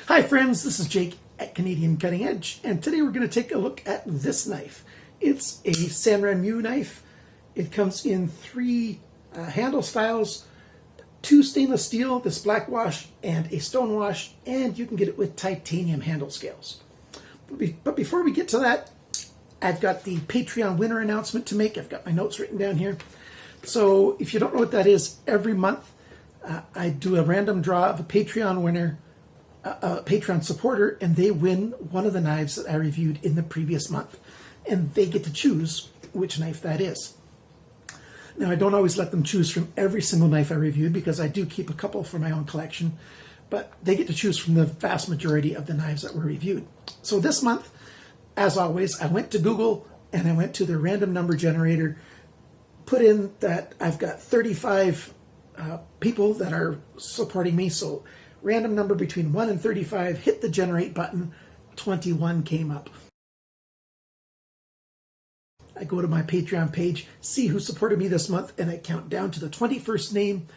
Hi friends, this is Jake at Canadian Cutting Edge, and today we're going to take a look at this knife. It's a Sanrenmu knife. It comes in three handle styles, two stainless steel, this Blackwash, and a Stonewash, and you can get it with titanium handle scales. But before we get to that, I've got the Patreon winner announcement to make. I've got my notes written down here. So if you don't know what that is, every month I do a random draw of a Patreon winner, a Patreon supporter, and they win one of the knives that I reviewed in the previous month. And they get to choose which knife that is. Now, I don't always let them choose from every single knife I reviewed because I do keep a couple for my own collection, but they get to choose from the vast majority of the knives that were reviewed. So this month, as always, I went to Google and I went to the random number generator, put in that I've got 35 people that are supporting me, so random number between 1 and 35, hit the generate button, 21 came up. I go to my Patreon page, see who supported me this month, and I count down to the 21st name,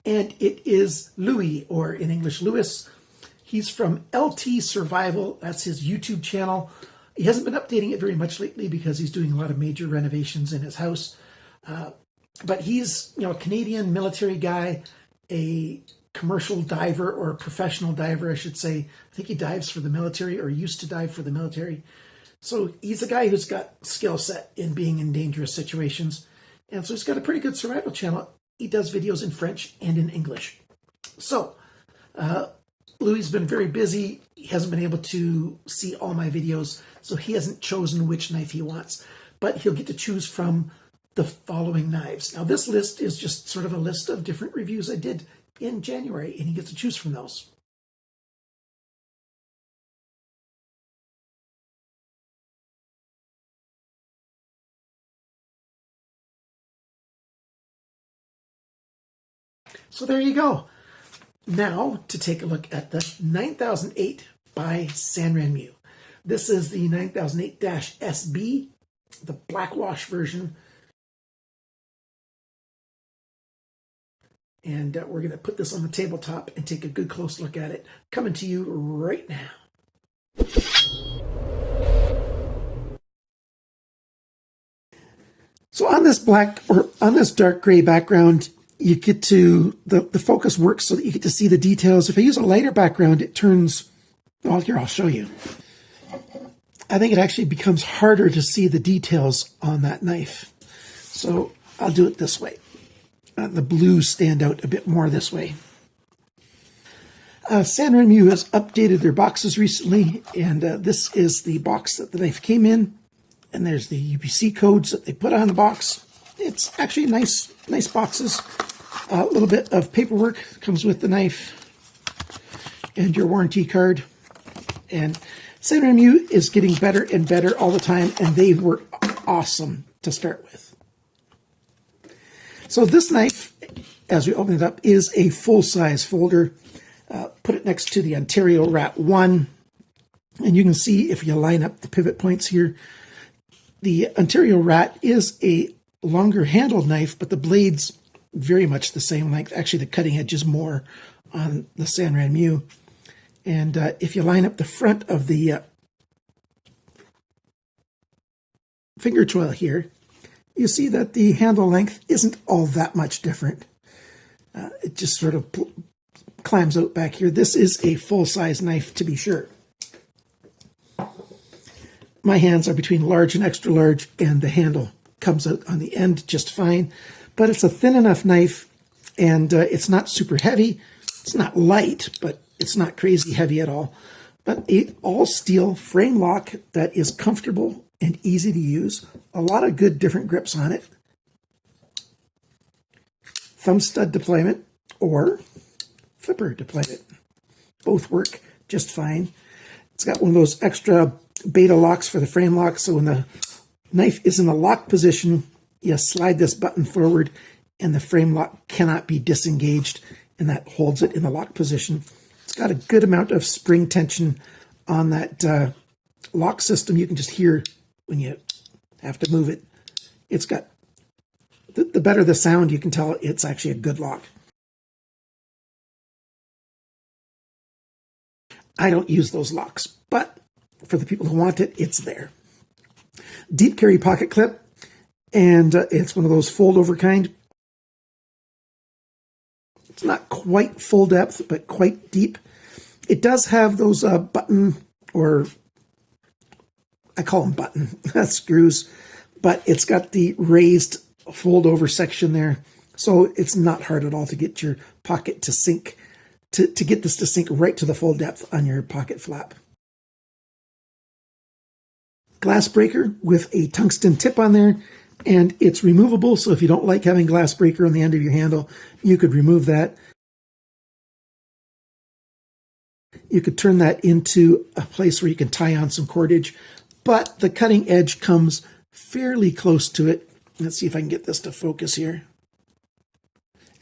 and it is Louis, or in English, Lewis. He's from LT Survival. That's his YouTube channel. He hasn't been updating it very much lately because he's doing a lot of major renovations in his house. But he's, a Canadian military guy, a commercial diver, or a professional diver, I should say. I think he dives for the military, or used to dive for the military. So he's a guy who's got skill set in being in dangerous situations. And so he's got a pretty good survival channel. He does videos in French and in English. So Louis has been very busy. He hasn't been able to see all my videos, so he hasn't chosen which knife he wants. But he'll get to choose from the following knives. Now, this list is just sort of a list of different reviews I did in January, and he gets to choose from those. So there you go. Now to take a look at the 9008 by Sanrenmu. This is the 9008-SB, the Blackwash version. And we're going to put this on the tabletop and take a good close look at it. Coming to you right now. So on this black, or on this dark gray background, you get to, the focus works so that you get to see the details. If I use a lighter background, it turns, well, here, I'll show you. I think it actually becomes harder to see the details on that knife. So I'll do it this way. The blues stand out a bit more this way. Sanrenmu has updated their boxes recently, and this is the box that the knife came in. And there's the UPC codes that they put on the box. It's actually nice boxes. A little bit of paperwork comes with the knife, and your warranty card. And Sanrenmu is getting better and better all the time, and they were awesome to start with. So this knife, as we open it up, is a full-size folder. Put it next to the Ontario Rat 1, and you can see if you line up the pivot points here, the Ontario Rat is a longer handled knife, but the blade's very much the same length. Actually, the cutting edge is more on the Sanrenmu. And if you line up the front of the finger choil here, you see that the handle length isn't all that much different. It just sort of climbs out back here. This is a full-size knife, to be sure. My hands are between large and extra large, and the handle comes out on the end just fine. But it's a thin enough knife, and it's not super heavy. It's not light, but it's not crazy heavy at all. But a all-steel frame lock that is comfortable and easy to use. A lot of good different grips on it. Thumb stud deployment or flipper deployment. Both work just fine. It's got one of those extra beta locks for the frame lock, so when the knife is in a lock position, you slide this button forward and the frame lock cannot be disengaged, and that holds it in the lock position. It's got a good amount of spring tension on that lock system. You can just hear when you have to move it. It's got, the better the sound, you can tell it's actually a good lock. I don't use those locks, but for the people who want it, it's there. Deep carry pocket clip, and it's one of those fold over kind. It's not quite full depth, but quite deep. It does have those button, or I call them button screws, but it's got the raised fold over section there. So it's not hard at all to get your pocket to sink, to get this to sink right to the full depth on your pocket flap. Glass breaker with a tungsten tip on there, and it's removable. So if you don't like having glass breaker on the end of your handle, you could remove that. You could turn that into a place where you can tie on some cordage, but the cutting edge comes fairly close to it. Let's see if I can get this to focus here.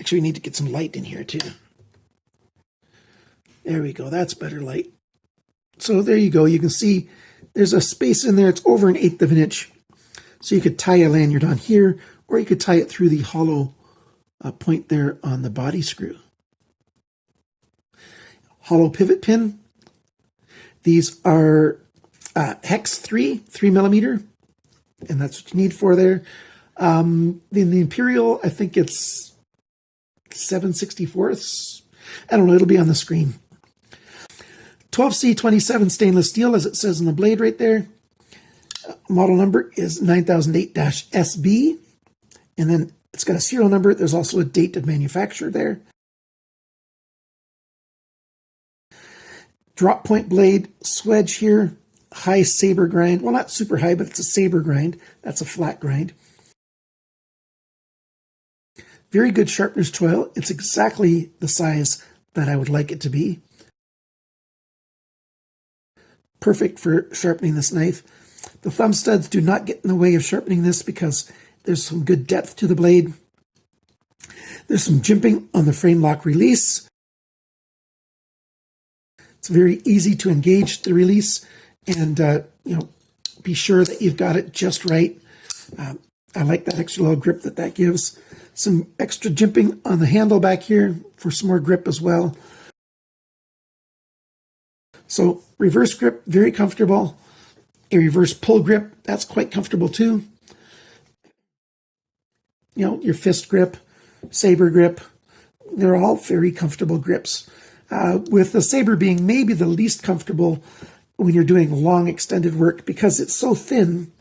Actually, we need to get some light in here too. There we go. That's better light. So there you go. You can see there's a space in there. It's over 1/8 of an inch. So you could tie a lanyard on here, or you could tie it through the hollow point there on the body screw. Hollow pivot pin. These are hex 3 millimeter, and that's what you need for there. In the Imperial, I think it's 7/64. I don't know, it'll be on the screen. 12C27 stainless steel, as it says on the blade right there. Model number is 9008-SB, and then it's got a serial number. There's also a date of manufacture there. Drop point blade, swedge here, high saber grind. Well, not super high, but it's a saber grind. That's a flat grind. Very good sharpener's choil. It's exactly the size that I would like it to be. Perfect for sharpening this knife. The thumb studs do not get in the way of sharpening this because there's some good depth to the blade. There's some jimping on the frame lock release. It's very easy to engage the release, and be sure that you've got it just right. I like that extra little grip that gives. Some extra jimping on the handle back here for some more grip as well. So reverse grip, very comfortable. A reverse pull grip, that's quite comfortable too. Your fist grip, saber grip, they're all very comfortable grips. With the saber being maybe the least comfortable when you're doing long extended work because it's so thin.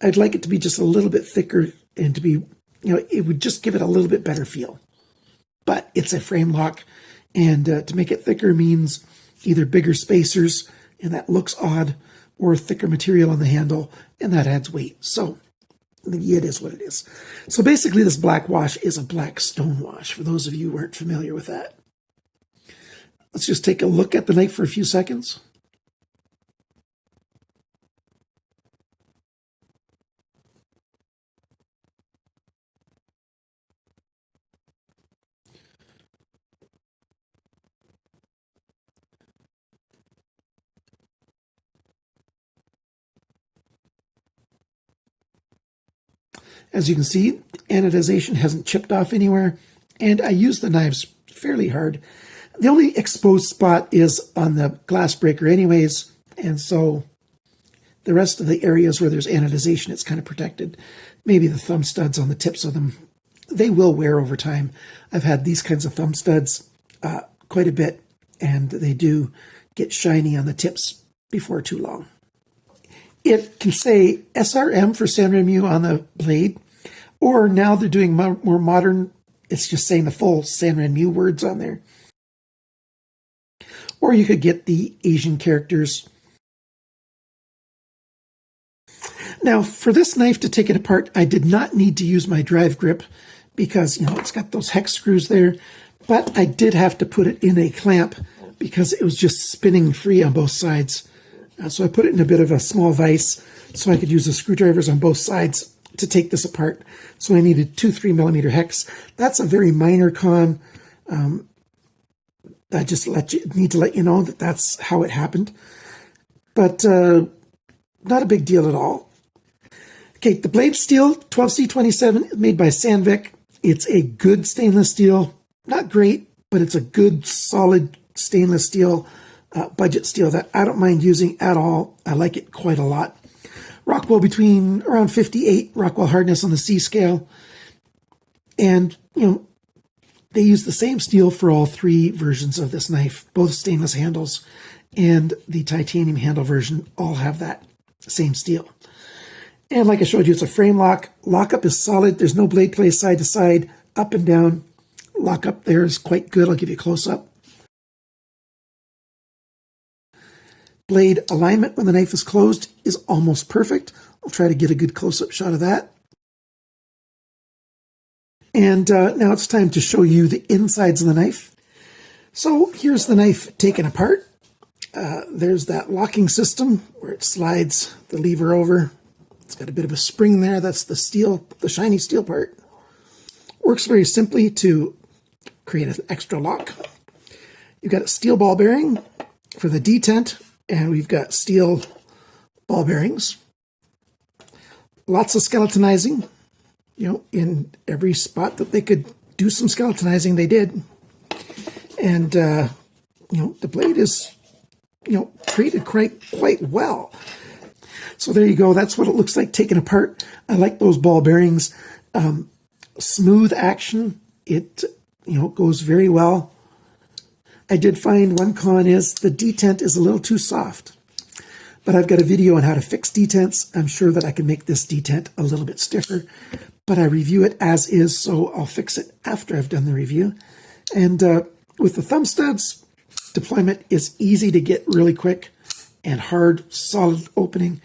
I'd like it to be just a little bit thicker and to be, it would just give it a little bit better feel. But it's a frame lock, and to make it thicker means either bigger spacers, and that looks odd, or thicker material on the handle, and that adds weight. So it is what it is. So basically this Blackwash is a black stonewash, for those of you who aren't familiar with that. Let's just take a look at the knife for a few seconds. As you can see, anodization hasn't chipped off anywhere, and I use the knives fairly hard. The only exposed spot is on the glass breaker anyways, and so the rest of the areas where there's anodization, it's kind of protected. Maybe the thumb studs on the tips of them, they will wear over time. I've had these kinds of thumb studs quite a bit, and they do get shiny on the tips before too long. It can say SRM for Sanrenmu on the blade, or now they're doing more modern, it's just saying the full Sanrenmu words on there. Or you could get the Asian characters. Now, for this knife to take it apart, I did not need to use my drive grip because, it's got those hex screws there, but I did have to put it in a clamp because it was just spinning free on both sides. So I put it in a bit of a small vise so I could use the screwdrivers on both sides to take this apart. So I needed 2 3mm hex. That's a very minor con. I just need to let you know that that's how it happened. But not a big deal at all. Okay, the blade steel, 12C27, made by Sandvik. It's a good stainless steel. Not great, but it's a good, solid stainless steel. budget steel that I don't mind using at all. I like it quite a lot. Rockwell between around 58, Rockwell hardness on the C scale. And, they use the same steel for all three versions of this knife. Both stainless handles and the titanium handle version all have that same steel. And like I showed you, it's a frame lock. Lockup is solid. There's no blade play side to side, up and down. Lockup there is quite good. I'll give you a close-up. Blade alignment when the knife is closed is almost perfect. I'll try to get a good close-up shot of that. And now it's time to show you the insides of the knife. So here's the knife taken apart. There's that locking system where it slides the lever over. It's got a bit of a spring there. That's the steel, the shiny steel part. Works very simply to create an extra lock. You've got a steel ball bearing for the detent, and we've got steel ball bearings. Lots of skeletonizing. In every spot that they could do some skeletonizing, they did. And, the blade is, created quite well. So there you go. That's what it looks like taken apart. I like those ball bearings. Smooth action. It, goes very well. I did find one con is the detent is a little too soft. But I've got a video on how to fix detents. I'm sure that I can make this detent a little bit stiffer. But I review it as is, so I'll fix it after I've done the review. And with the thumb studs, deployment is easy to get really quick and hard, solid opening.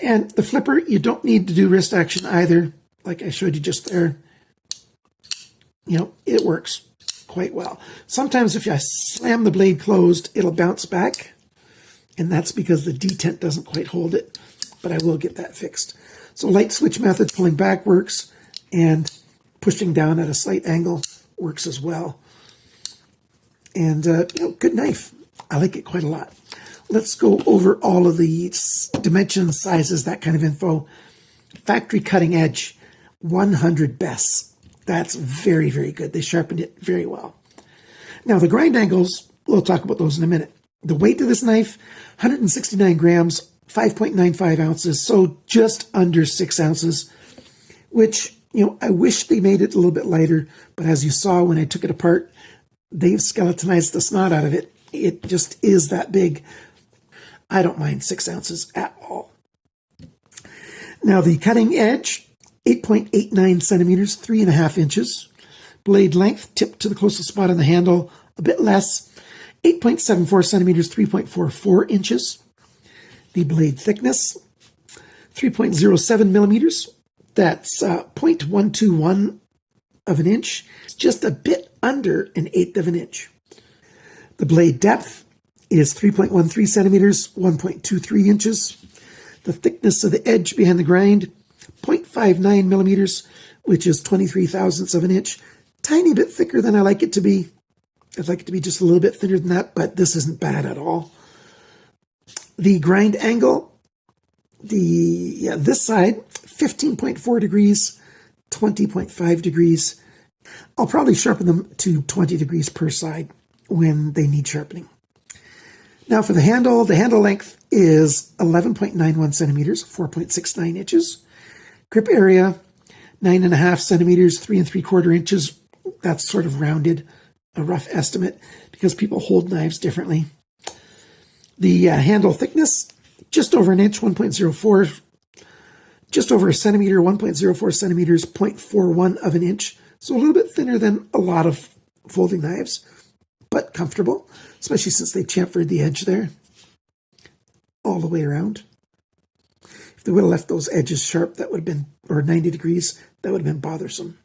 And the flipper, you don't need to do wrist action either, like I showed you just there. It works quite well. Sometimes if I slam the blade closed, it'll bounce back, and that's because the detent doesn't quite hold it, but I will get that fixed. So light switch method, pulling back works, and pushing down at a slight angle works as well. And, good knife. I like it quite a lot. Let's go over all of the dimensions, sizes, that kind of info. Factory cutting edge, 100 bests. That's very, very good. They sharpened it very well. Now, the grind angles, we'll talk about those in a minute. The weight of this knife, 169 grams, 5.95 ounces, so just under 6 ounces, which, I wish they made it a little bit lighter, but as you saw when I took it apart, they've skeletonized the snot out of it. It just is that big. I don't mind 6 ounces at all. Now, the cutting edge, 8.89 centimeters, 3.5 inches. Blade length, tip to the closest spot on the handle, a bit less, 8.74 centimeters, 3.44 inches. The blade thickness, 3.07 millimeters. That's 0.121 of an inch. It's just a bit under 1/8 of an inch. The blade depth is 3.13 centimeters, 1.23 inches. The thickness of the edge behind the grind, 0.59 millimeters, which is 23 thousandths of an inch. Tiny bit thicker than I like it to be. I'd like it to be just a little bit thinner than that, but this isn't bad at all. The grind angle, this side, 15.4 degrees, 20.5 degrees. I'll probably sharpen them to 20 degrees per side when they need sharpening. Now for the handle length is 11.91 centimeters, 4.69 inches. Grip area, 9.5 centimeters, 3 3/4 inches. That's sort of rounded, a rough estimate, because people hold knives differently. The handle thickness, just over an inch, 1.04, just over a centimeter, 1.04 centimeters, 0.41 of an inch. So a little bit thinner than a lot of folding knives, but comfortable, especially since they chamfered the edge there all the way around. If they would have left those edges sharp, that would have been, or 90 degrees, that would have been bothersome.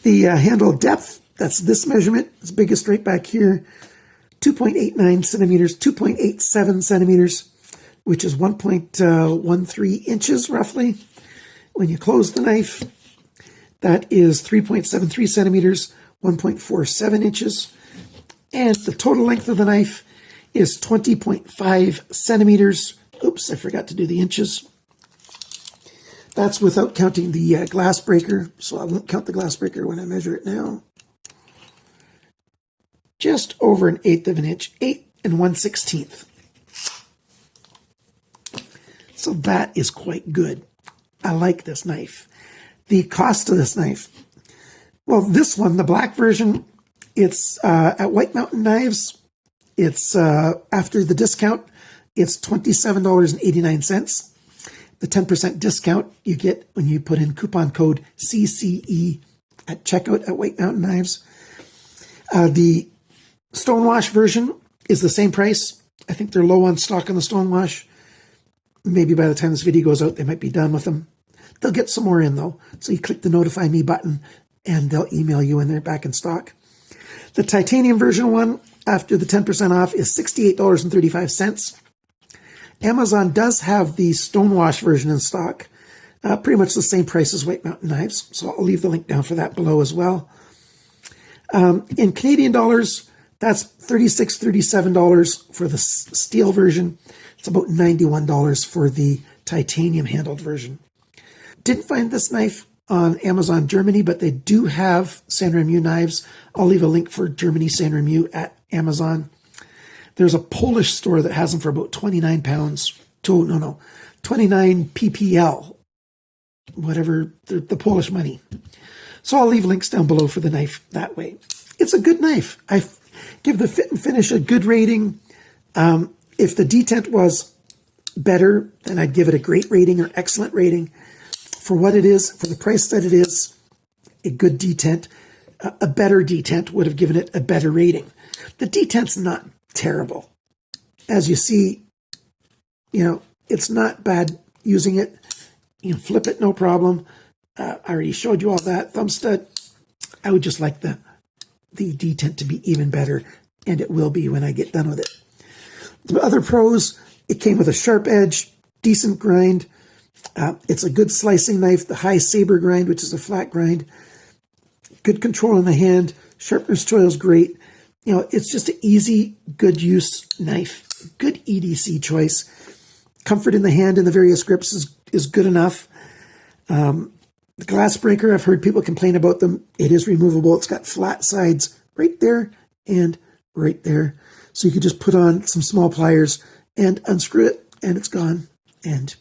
The handle depth, that's this measurement. It's biggest right back here, 2.89 centimeters, 2.87 centimeters, which is 1.13 inches roughly. When you close the knife, that is 3.73 centimeters, 1.47 inches. And the total length of the knife is 20.5 centimeters. Oops, I forgot to do the inches. That's without counting the glass breaker, so I won't count the glass breaker when I measure it now. Just over 1/8 of an inch, and 1/16. So that is quite good. I like this knife. The cost of this knife, well, this one, the black version, it's at White Mountain Knives. It's after the discount, it's $27.89. The 10% discount you get when you put in coupon code CCE at checkout at White Mountain Knives. The Stonewash version is the same price. I think they're low on stock on the Stonewash. Maybe by the time this video goes out, they might be done with them. They'll get some more in, though. So you click the Notify Me button, and they'll email you when they're back in stock. The titanium version one, after the 10% off, is $68.35. Amazon does have the Stonewash version in stock. Pretty much the same price as White Mountain Knives. So I'll leave the link down for that below as well. In Canadian dollars, that's $36, $37 for the steel version. It's about $91 for the titanium handled version. Didn't find this knife on Amazon Germany, but they do have Sanrenmu knives. I'll leave a link for Germany Sanrenmu at Amazon. There's a Polish store that has them for about 29 pounds. 29 PPL, whatever, the Polish money. So I'll leave links down below for the knife that way. It's a good knife. I give the fit and finish a good rating. If the detent was better, then I'd give it a great rating or excellent rating. For what it is, for the price that it is, a good detent, a better detent would have given it a better rating. The detent's not terrible. As you see, it's not bad using it. You can flip it, no problem. I already showed you all that. Thumb stud, I would just like the detent to be even better, and it will be when I get done with it. The other pros, it came with a sharp edge, decent grind. It's a good slicing knife, the high saber grind, which is a flat grind. Good control in the hand. Sharpener's choil is great. It's just an easy, good use knife. Good EDC choice. Comfort in the hand and the various grips is good enough. The glass breaker, I've heard people complain about them. It is removable. It's got flat sides right there and right there. So you could just put on some small pliers and unscrew it, and it's gone. And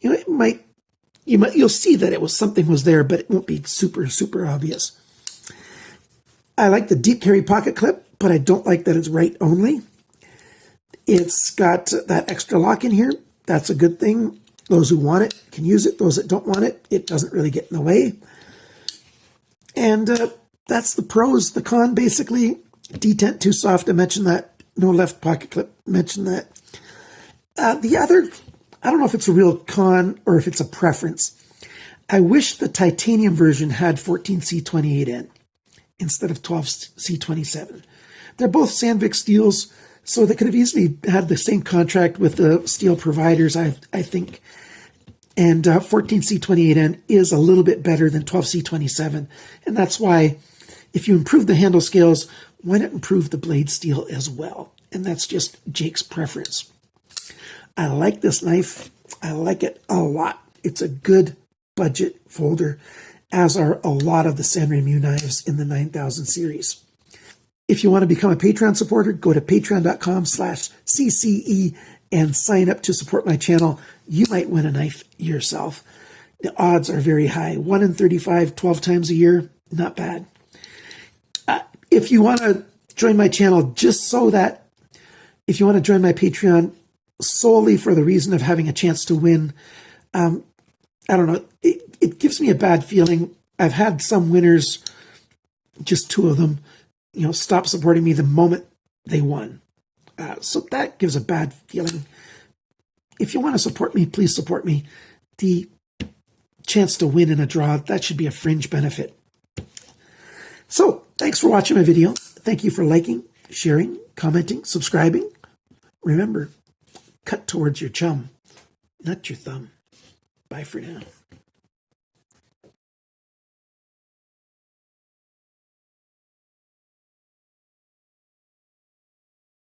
you'll see that something was there, but it won't be super, super obvious. I like the deep carry pocket clip, but I don't like that it's right only. It's got that extra lock in here. That's a good thing. Those who want it can use it. Those that don't want it, it doesn't really get in the way. And that's the pros. The con, basically, detent too soft. I mentioned that. No left pocket clip. Mentioned that. The other, I don't know if it's a real con or if it's a preference. I wish the titanium version had 14C28N instead of 12C27. They're both Sandvik steels, so they could have easily had the same contract with the steel providers, I think. And 14C28N is a little bit better than 12C27. And that's why, if you improve the handle scales, why not improve the blade steel as well? And that's just Jake's preference. I like this knife. I like it a lot. It's a good budget folder, as are a lot of the Sanrenmu knives in the 9000 series. If you want to become a Patreon supporter, go to patreon.com/CCE and sign up to support my channel. You might win a knife yourself. The odds are very high. 1 in 35, 12 times a year, not bad. If you want to join my channel if you want to join my Patreon solely for the reason of having a chance to win, I don't know, it gives me a bad feeling. I've had some winners, just 2 of them, stop supporting me the moment they won. So that gives a bad feeling. If you want to support me, please support me. The chance to win in a draw, that should be a fringe benefit. So, thanks for watching my video. Thank you for liking, sharing, commenting, subscribing. Remember, cut towards your chum, not your thumb. Bye for now.